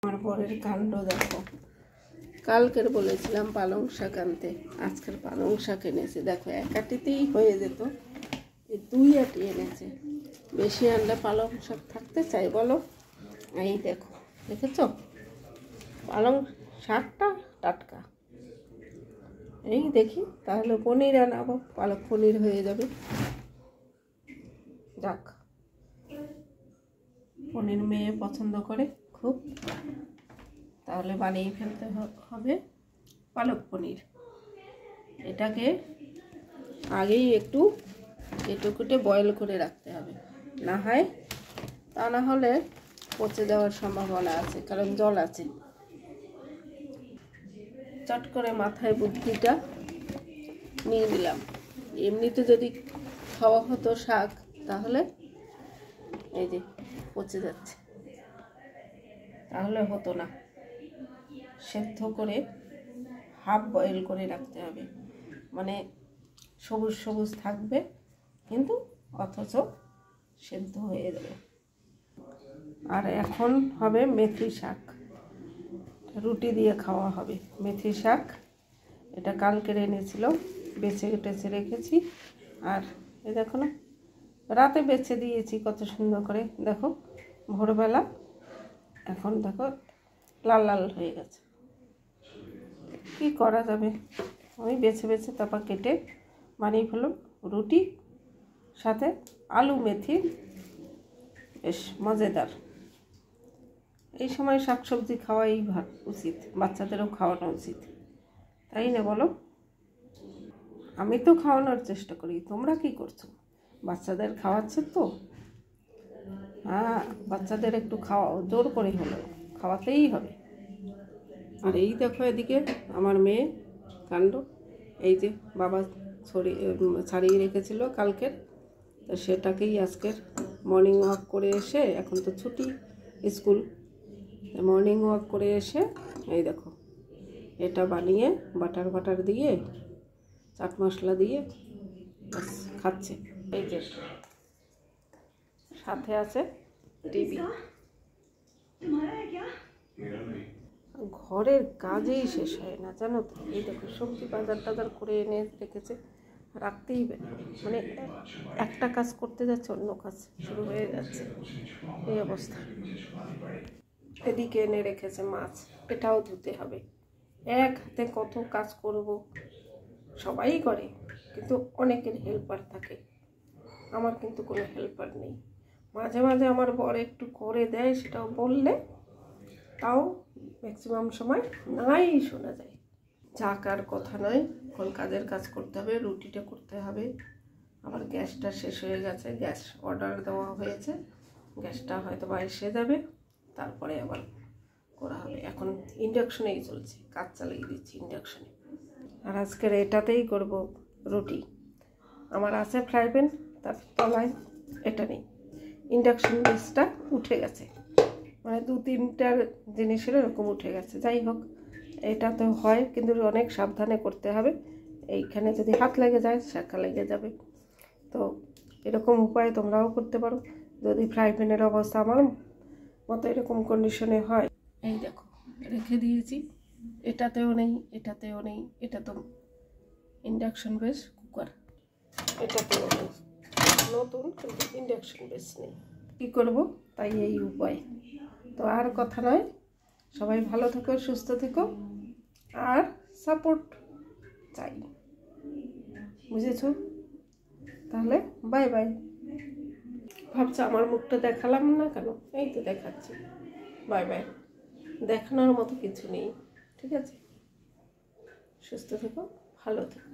আমার বরের কাণ্ড দেখো, কালকের বলেছিলাম পালং শাক আনতে, আজকের পালং শাক এনেছে। দেখো এক আটিতেই হয়ে যেত, এই 2 আটি এনেছে। বেশি আনলে পালং শাক থাকতে চাই বলো? এই দেখো, দেখেছ পালং শাকটা টাটকা। এই দেখি তাহলে পনির আনাবো, পালক পনির হয়ে যাবে। যাক, পনির মেয়ে পছন্দ করে খুব, তাহলে বানিয়ে ফেলতে হবে পালক পনির। এটাকে আগেই একটু কেটে বয়েল করে রাখতে হবে, না হয় তা না হলে পচে যাওয়ার সম্ভাবনা আছে, কারণ জল আছে। চট করে মাথায় বুদ্ধিটা নিয়ে দিলাম। এমনিতে যদি খাওয়া হতো শাক, তাহলে এই যে পচে যাচ্ছে, তাহলে হতো না। সেদ্ধ করে হাফ বয়েল করে রাখতে হবে, মানে সবুজ সবুজ থাকবে কিন্তু অথচ সেদ্ধ হয়ে যাবে। আর এখন হবে মেথি শাক, রুটি দিয়ে খাওয়া হবে মেথি শাক। এটা কালকের এনেছিল, বেছে টেছে রেখেছি। আর এই দেখো না, রাতে বেছে দিয়েছি কত সুন্দর করে, দেখো ভোরবেলা এখন দেখো লাল লাল হয়ে গেছে। কি করা যাবে, আমি বেছে বেছে তারপর কেটে বানিয়ে ফেললাম রুটি, সাথে আলু মেথি, বেশ মজাদার। এই সময় শাকসবজি খাওয়াই উচিত, বাচ্চাদেরও খাওয়ানো উচিত, তাই না বলো? আমি তো খাওয়ানোর চেষ্টা করি, তোমরা কি করছো? বাচ্চাদের খাওয়াচ্ছে তো, হ্যাঁ বাচ্চাদের একটু খাওয়াও, জোর করে হলেও খাওয়াতেই হবে। আর এই দেখো এদিকে আমার মেয়ে কাণ্ড, এই যে বাবা ছাড়িয়ে রেখেছিল কালকের, তো সেটাকেই আজকের মর্নিং ওয়াক করে এসে, এখন তো ছুটি স্কুল, মর্নিং ওয়াক করে এসে এই দেখো এটা বানিয়ে বাটার দিয়ে চাট মশলা দিয়ে খাচ্ছে। এই যে সাথে আছে টিভি। ঘরের কাজেই শেষ হয় না জানো তো। এই দেখো সবজি বাজার করে এনে রেখেছে, রাখতেই মানে একটা কাজ করতে যাচ্ছে অন্য কাজ শুরু হয়ে যাচ্ছে, এই অবস্থা। এদিকে এনে রেখেছে মাছ, এটাও ধুতে হবে। এক হাতে কত কাজ করব, সবাই করে কিন্তু অনেকের হেল্পার থাকে, আমার কিন্তু কোনো হেল্পার নেই। মাঝে মাঝে আমার বর একটু করে দেয়, সেটাও বললে, তাও ম্যাক্সিমাম সময় নাই শোনা যায়। যাক আর কথা নয়, এখন কাজের কাজ করতে হবে, রুটিটা করতে হবে। আবার গ্যাসটা শেষ হয়ে গেছে, গ্যাস অর্ডার দেওয়া হয়েছে, গ্যাসটা হয়তো বা এসে যাবে, তারপরে আবার করা হবে। এখন ইন্ডাকশনেই চলছে, কাজ চালিয়ে দিচ্ছি ইন্ডাকশনে। আর আজকের এটাতেই করব রুটি। আমার আছে ফ্রাই প্যান, তার তলায় এটা নেই, ইন্ডাকশন বেসটা উঠে গেছে, মানে 2-3টার জিনিসের এরকম উঠে গেছে। যাই হোক, এটা তো হয় কিন্তু অনেক সাবধানে করতে হবে, এইখানে যদি হাত লেগে যায় শাঁকা লেগে যাবে। তো এরকম উপায় তোমরাও করতে পারো যদি ফ্রাই প্যানের অবস্থা আমার মতো এরকম কন্ডিশনে হয়। এই দেখো রেখে দিয়েছি, এটাতেও নেই এটাতেও নেই, এটা তো ইন্ডাকশন বেস কুকার, এটাতেও নেই, নতুন কিন্তু ইন্ডাকশন বেস নেই। কী করবো, তাই এই উপায়। তো আর কথা নয়, সবাই ভালো থেকো, সুস্থ থেকো, আর সাপোর্ট চাই, বুঝেছো? তাহলে বাই বাই। ভাবছো আমার মুখটা দেখালাম না কেন? এই তো দেখাচ্ছি, বাই বাই। দেখানোর মতো কিছু নেই, ঠিক আছে? সুস্থ থেকো, ভালো থেকো।